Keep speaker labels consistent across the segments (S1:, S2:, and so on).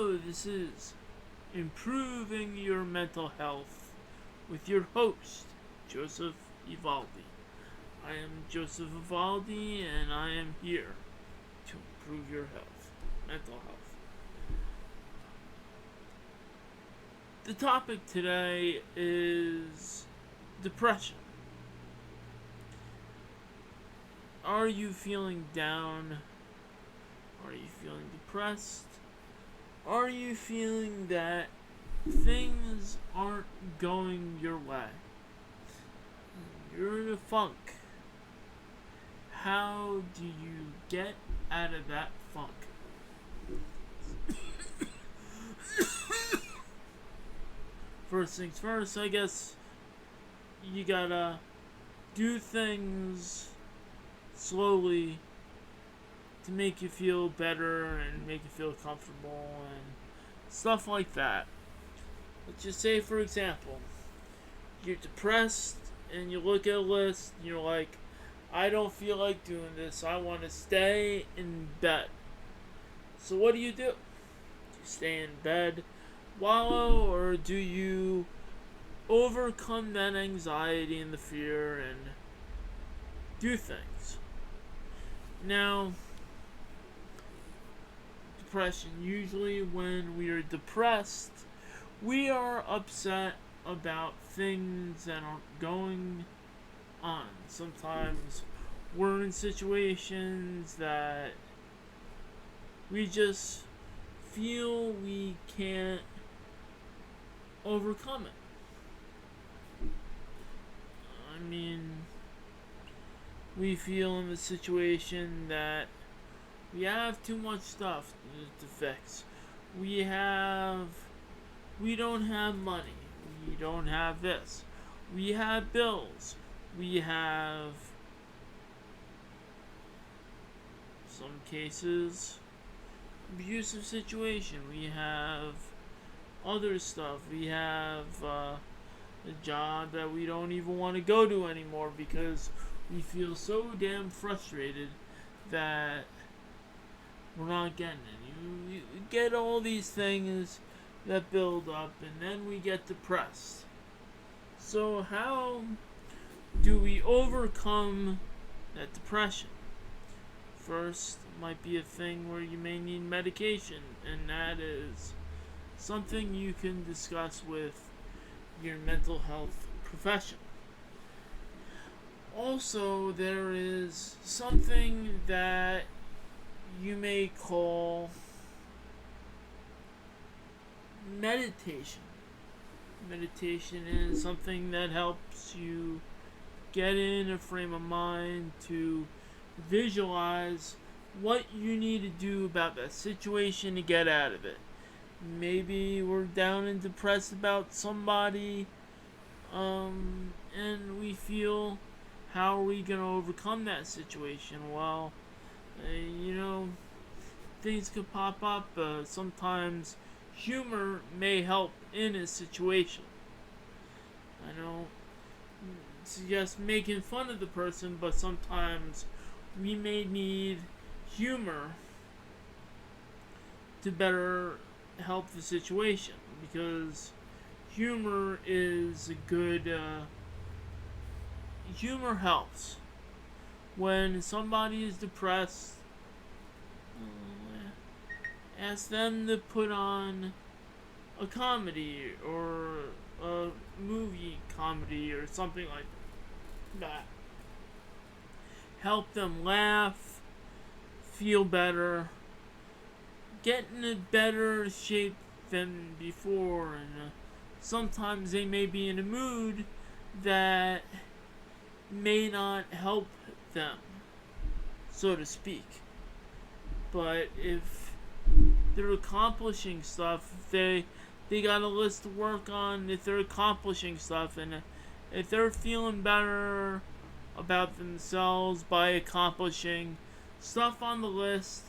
S1: Hello, this is Improving Your Mental Health with your host, Joseph Evaldi. I am Joseph Evaldi, and I am here to improve your mental health. The topic today is depression. Are you feeling down? Are you feeling depressed? Are you feeling that things aren't going your way? You're in a funk. How do you get out of that funk? First things first, I guess you gotta do things slowly to make you feel better and make you feel comfortable and stuff like that. Let's just say, for example, you're depressed and you look at a list and you're like, I don't feel like doing this. I want to stay in bed. So what do? Do you stay in bed, wallow, or do you overcome that anxiety and the fear and do things? Now, depression. Usually when we are depressed, we are upset about things that aren't going on. Sometimes we're in situations that we just feel we can't overcome it. I mean, we feel in the situation that we have too much stuff to fix. We don't have money. We don't have this. We have bills. We have, some cases, abusive situation. We have other stuff. We have a job that we don't even want to go to anymore because we feel so damn frustrated that we're not getting it. You get all these things that build up, and then we get depressed. So how do we overcome that depression? First, might be a thing where you may need medication, and that is something you can discuss with your mental health professional. Also, there is something that you may call meditation. Meditation is something that helps you get in a frame of mind to visualize what you need to do about that situation to get out of it. Maybe we're down and depressed about somebody, and we feel, how are we going to overcome that situation? Well, things could pop up. Sometimes humor may help in a situation. I know it's just making fun of the person, but sometimes we may need humor to better help the situation, because humor is a good humor helps when somebody is depressed. Ask them to put on a comedy or a movie comedy or something like that. Help them laugh, feel better, get in a better shape than before, and sometimes they may be in a mood that may not help them, so to speak. But if they're accomplishing stuff, they got a list to work on. If they're accomplishing stuff, and if they're feeling better about themselves by accomplishing stuff on the list,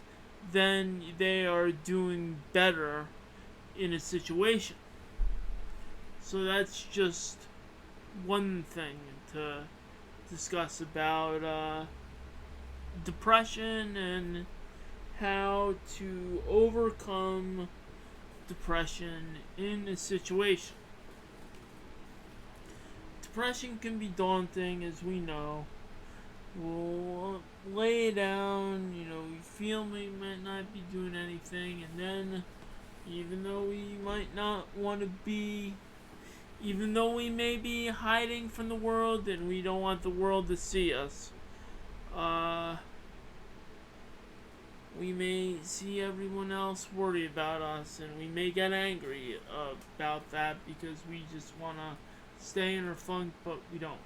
S1: then they are doing better in a situation. So that's just one thing to discuss about depression and how to overcome depression in a situation. Depression can be daunting, as we know. We'll lay down, we feel we might not be doing anything, and then, even though we might not want to be, even though we may be hiding from the world and we don't want the world to see us, we may see everyone else worry about us, and we may get angry about that because we just want to stay in our funk, but we don't.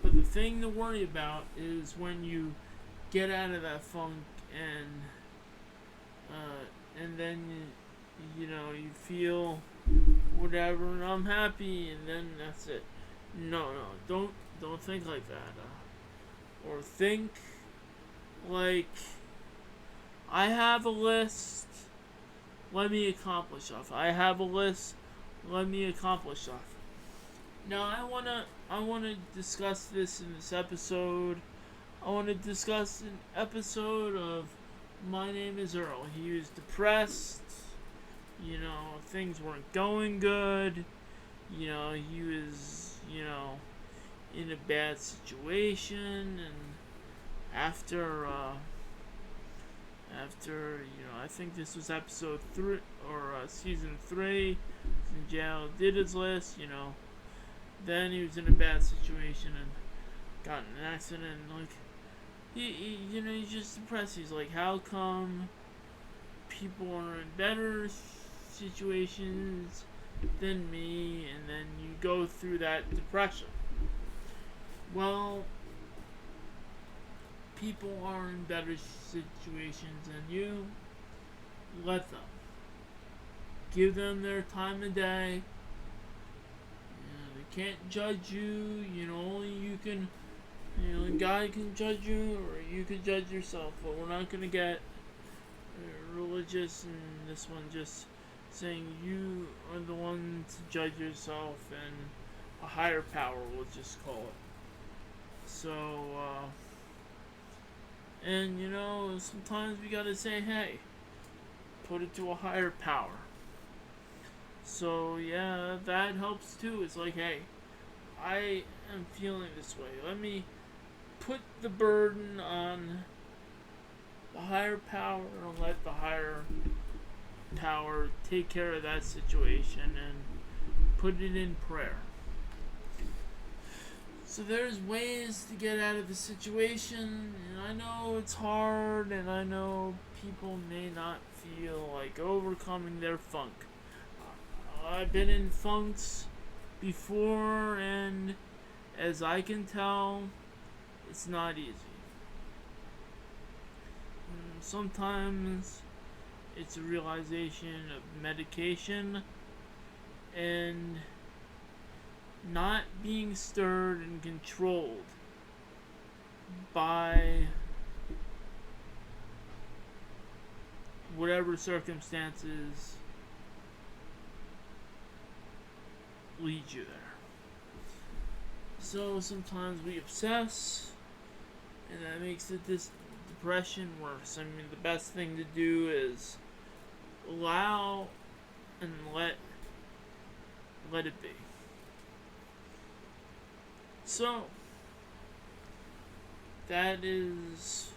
S1: But the thing to worry about is when you get out of that funk and then you feel whatever, and I'm happy, and then that's it. No, don't think like that. Or think like, I have a list, let me accomplish stuff. I have a list, let me accomplish stuff. Now I wanna discuss this in this episode. I wanna discuss an episode of My Name is Earl. He was depressed, things weren't going good, he was, in a bad situation, and after I think this was episode 3 or season 3, in jail, did his list, then he was in a bad situation and got in an accident, and he's just depressed. He's like, how come people are in better situations than me, and then you go through that depression. Well, people are in better situations than you. Let them. Give them their time of day. They can't judge you. Only you can. God can judge you, or you can judge yourself. But we're not gonna get religious in this one. Just saying you are the one to judge yourself, and a higher power, we'll just call it. So, and sometimes we gotta say, hey, put it to a higher power. So, yeah, that helps too. It's like, hey, I am feeling this way. Let me put the burden on the higher power and let the higher power take care of that situation and put it in prayer. So there's ways to get out of the situation, and I know it's hard, and I know people may not feel like overcoming their funk. I've been in funks before, and as I can tell, it's not easy. Sometimes it's a realization of medication and not being stirred and controlled by whatever circumstances lead you there. So sometimes we obsess, and that makes it this depression worse. I mean, the best thing to do is allow and let it be. So that is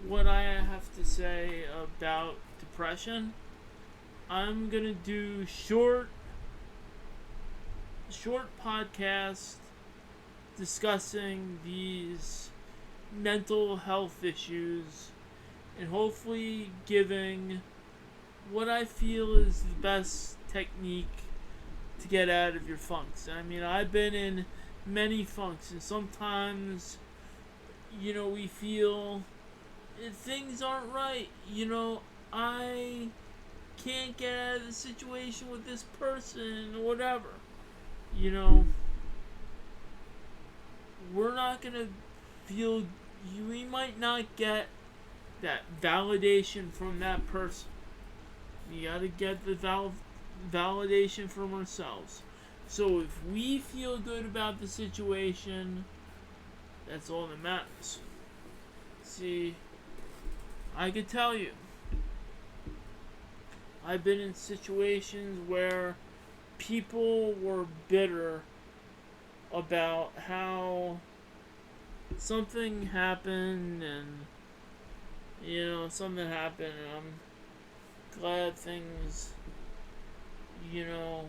S1: what I have to say about depression. I'm gonna do short podcast discussing these mental health issues and hopefully giving what I feel is the best technique to get out of your funks. I mean, I've been in many funks, and sometimes we feel things aren't right. I can't get out of the situation with this person or whatever. We're not gonna feel, we might not get that validation from that person. We gotta get the validation from ourselves. So if we feel good about the situation, that's all that matters. See, I could tell you, I've been in situations where people were bitter about how something happened, and something happened, and I'm glad things, you know,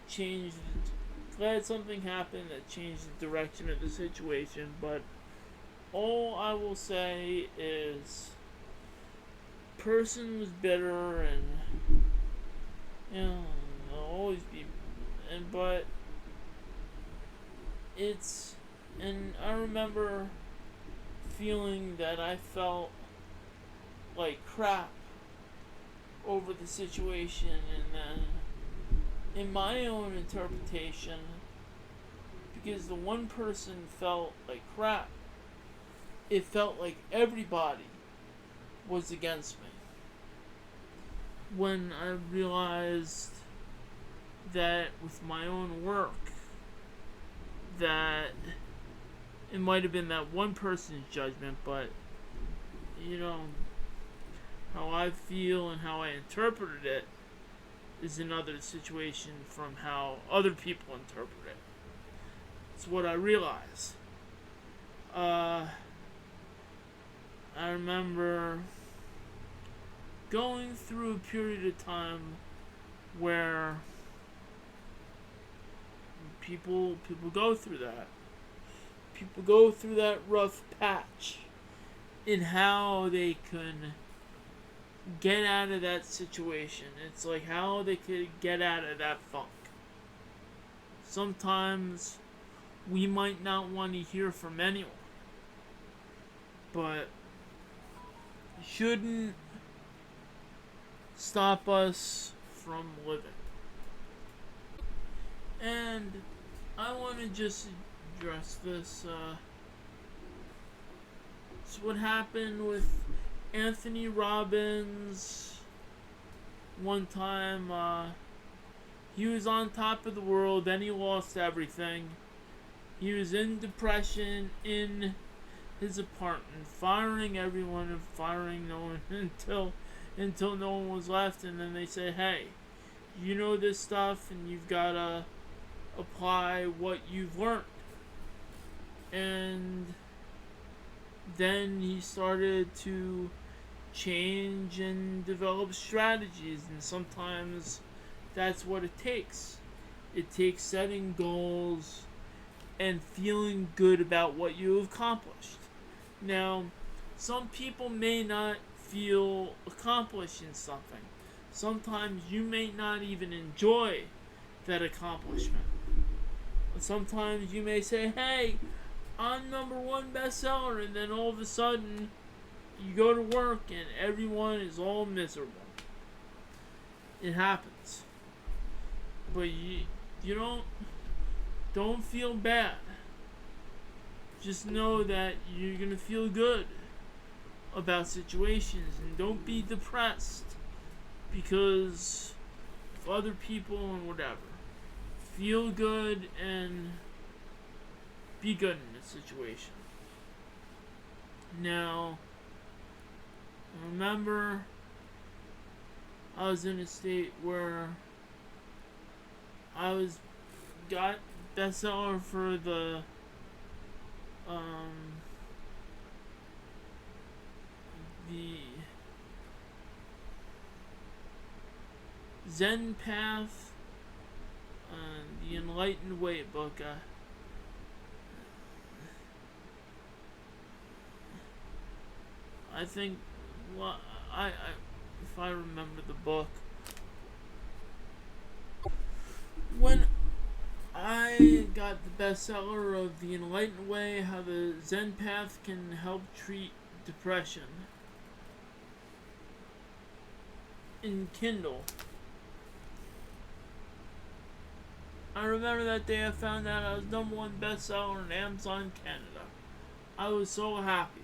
S1: changed. Glad something happened that changed the direction of the situation, but all I will say is, person was bitter, and there'll always be, but it's, and I remember feeling that I felt like crap over the situation, and then in my own interpretation, because the one person felt like crap, it felt like everybody was against me. When I realized that with my own work, that it might have been that one person's judgment, but how I feel and how I interpreted it is another situation from how other people interpret it. It's what I realized. I remember going through a period of time where people go through that. People go through that rough patch in how they can get out of that situation. It's like how they could get out of that funk. Sometimes we might not want to hear from anyone, but it shouldn't stop us from living. And I want to just address this. It's what happened with Anthony Robbins. One time, he was on top of the world, then he lost everything. He was in depression in his apartment, firing everyone and firing no one until no one was left. And then they say, hey, you know this stuff and you've got to apply what you've learned. And then he started to change and develop strategies, and sometimes that's what it takes. It takes setting goals and feeling good about what you have accomplished. Now, some people may not feel accomplished in something. Sometimes you may not even enjoy that accomplishment. Sometimes you may say, hey, I'm #1 bestseller, and then all of a sudden you go to work and everyone is all miserable. It happens. But you don't feel bad. Just know that you're going to feel good about situations, and don't be depressed because of other people and whatever. Feel good and be good in this situation. Now, I remember I was in a state where I got bestseller for the Zen Path, the Enlightened Way book. I think, well, if I remember the book, when I got the bestseller of The Enlightened Way, How the Zen Path Can Help Treat Depression in Kindle, I remember that day I found out I was #1 bestseller in Amazon Canada. I was so happy.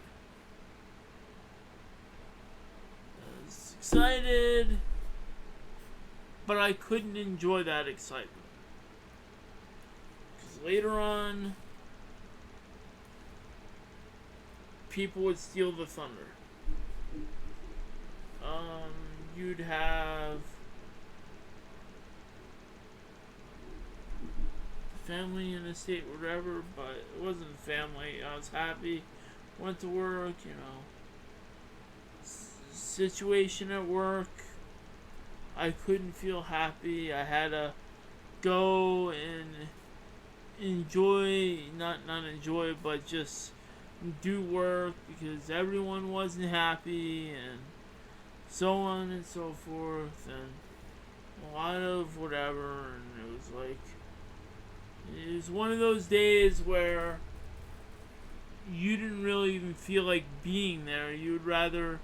S1: I was excited, but I couldn't enjoy that excitement. Because later on, people would steal the thunder. you'd have family in the state, whatever, but it wasn't family. I was happy, went to work, situation at work, I couldn't feel happy. I had to go and enjoy, not enjoy, but just do work because everyone wasn't happy and so on and so forth, and a lot of whatever. And it was one of those days where you didn't really even feel like being there. You'd rather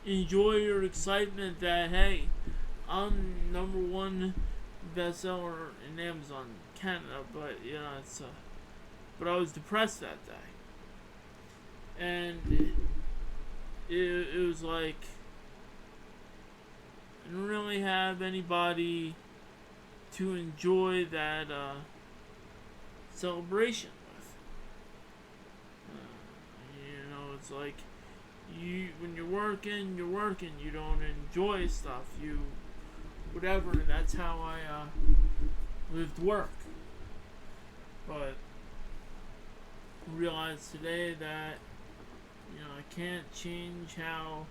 S1: enjoy your excitement that, hey, I'm #1 bestseller in Amazon Canada, but but I was depressed that day, and it was like I didn't really have anybody to enjoy that celebration with. It's like when you're working, you don't enjoy stuff, whatever. And that's how I lived work. But I realized today that I can't change how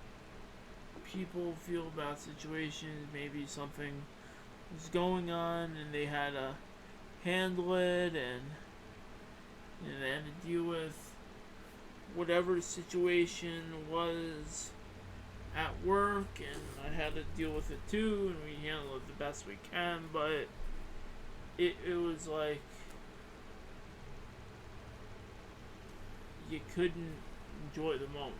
S1: people feel about situations. Maybe something was going on and they had to handle it, and they had to deal with whatever the situation was at work, and I had to deal with it too, and we handled it the best we can. But it was like you couldn't enjoy the moment.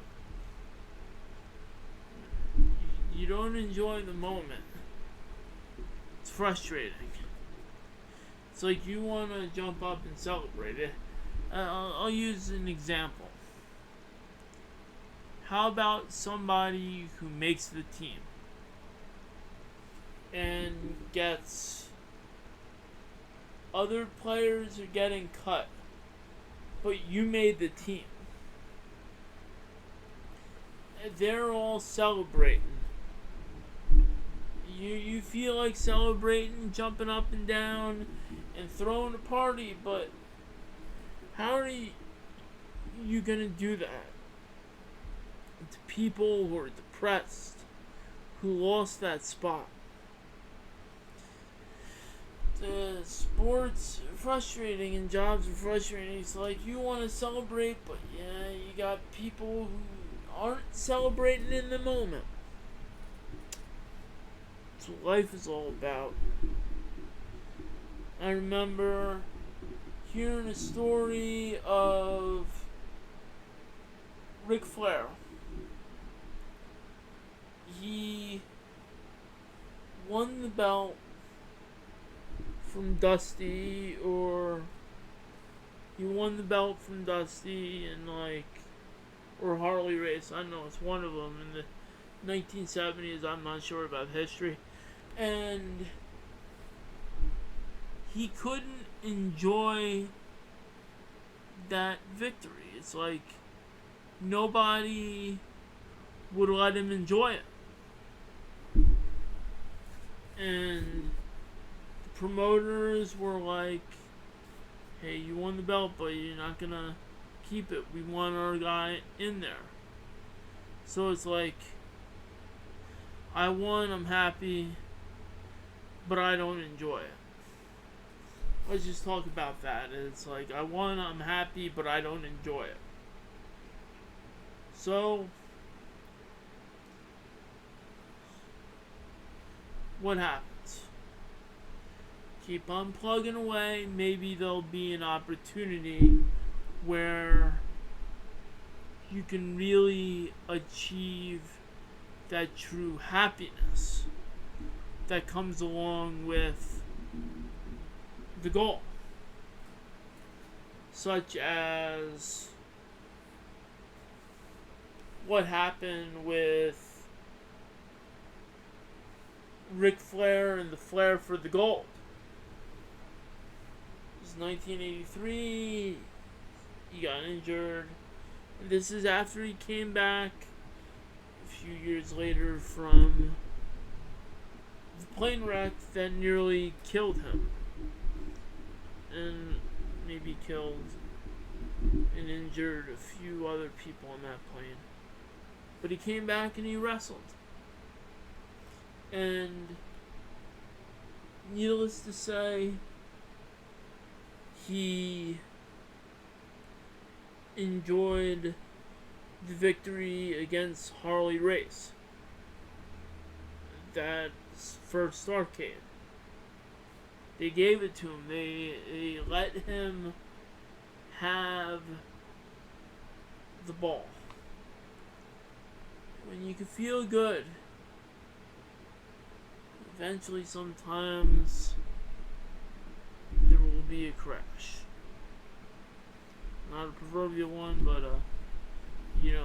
S1: You don't enjoy the moment. It's frustrating. It's like you want to jump up and celebrate it. I'll use an example. How about somebody who makes the team and gets, other players are getting cut, but you made the team? They're all celebrating. You feel like celebrating, jumping up and down, and throwing a party, but how are you gonna do that to people who are depressed, who lost that spot? The sports are frustrating and jobs are frustrating. It's like you want to celebrate, but you got people who aren't celebrating in the moment. That's what life is all about. I remember hearing a story of Ric Flair. He won the belt from Dusty, or he won the belt from Dusty or Harley Race. I don't know, it's one of them in the 1970s. I'm not sure about history. And he couldn't enjoy that victory. It's like nobody would let him enjoy it. And the promoters were like, hey, you won the belt, but you're not gonna keep it. We want our guy in there. So it's like, I won, I'm happy, but I don't enjoy it. Let's just talk about that. It's like, I won, I'm happy, but I don't enjoy it. So, what happens? Keep on plugging away. Maybe there'll be an opportunity where you can really achieve that true happiness that comes along with the goal, such as what happened with Ric Flair and the Flair for the Gold. It was 1983. He got injured. And this is after he came back a few years later from the plane wreck that nearly killed him, and maybe killed and injured a few other people on that plane. But he came back and he wrestled. And needless to say, he enjoyed the victory against Harley Race. That first arcade. They gave it to him. They let him have the ball. When you can feel good, eventually sometimes there will be a crash. Not a proverbial one, but you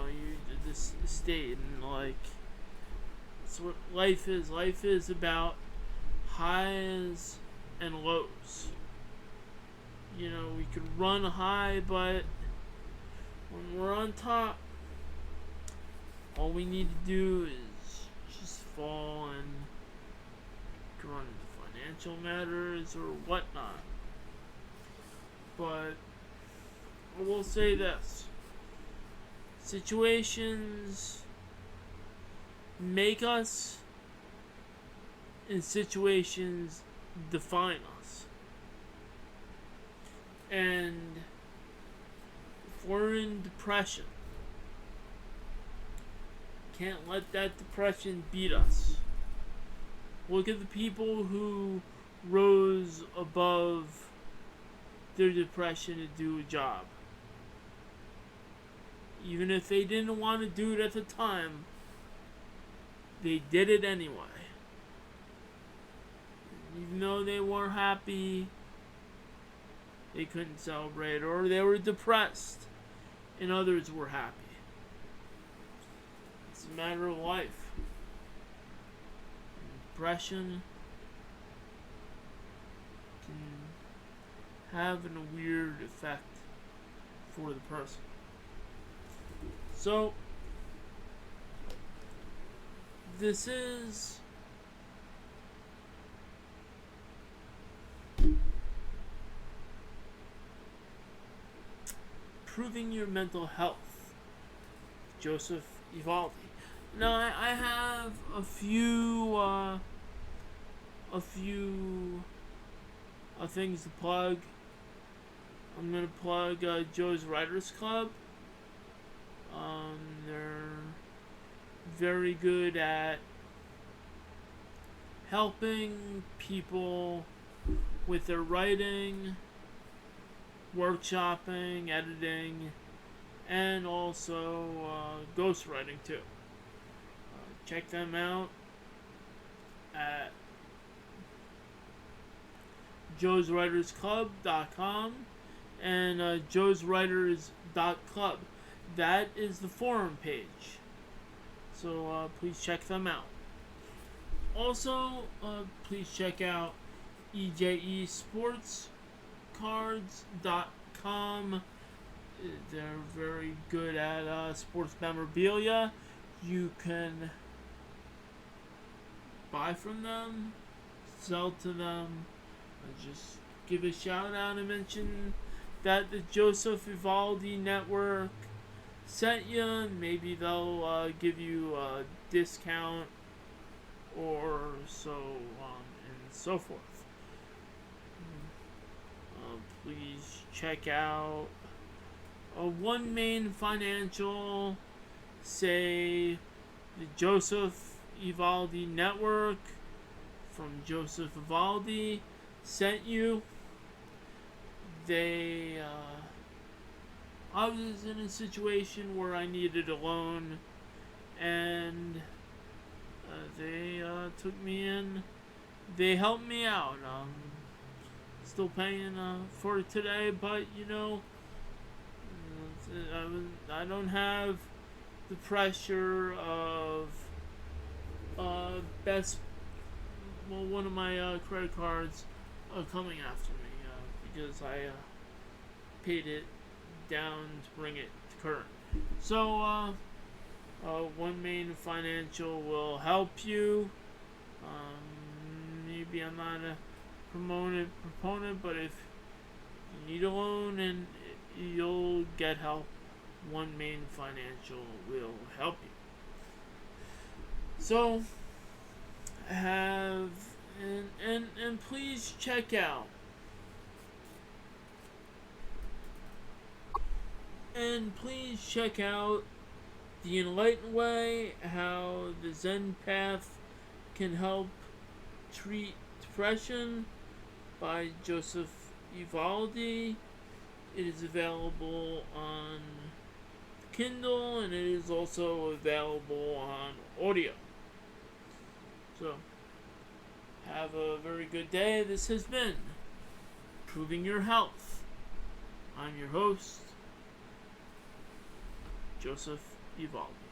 S1: this state, and like, that's what life is. Life is about highs and lows. We could run high, but when we're on top, all we need to do is just fall and run into financial matters or whatnot. But I will say this: situations make us, and situations define us. And if we're in depression, can't let that depression beat us. Look at the people who rose above their depression to do a job. Even if they didn't want to do it at the time, they did it anyway. Even though they weren't happy, they couldn't celebrate, or they were depressed, and others were happy. It's a matter of life. Depression can have a weird effect for the person. So, this is Improving Your Mental Health, Joseph Evaldi. Now, I have a few things to plug. I'm gonna plug Joe's Writers Club. They're very good at helping people with their writing, workshopping, editing, and also ghostwriting too. Check them out at joeswritersclub.com and joeswriters.club. That is the forum page. So please check them out. Also, please check out ejesportscards.com. They're very good at sports memorabilia. You can buy from them, sell to them, just give a shout out and mention that the Joseph Evaldi Network sent you, and maybe they'll give you a discount or so on and so forth. Please check out One Main Financial, say the Joseph Evaldi Network from Joseph Evaldi sent you. I was in a situation where I needed a loan, and they took me in. They helped me out. Still paying for it today, but I don't have the pressure of one of my credit cards coming after me because I paid it down to bring it to current. So One Main Financial will help you. maybe I'm not a proponent, but if you need a loan and you'll get help, One Main Financial will help you. So have and please check out The Enlightened Way, how the Zen Path can help treat depression by Joseph Evaldi. It is available on Kindle and it is also available on audio. So, have a very good day. This has been Improving Your Health. I'm your host, Joseph Evaldi.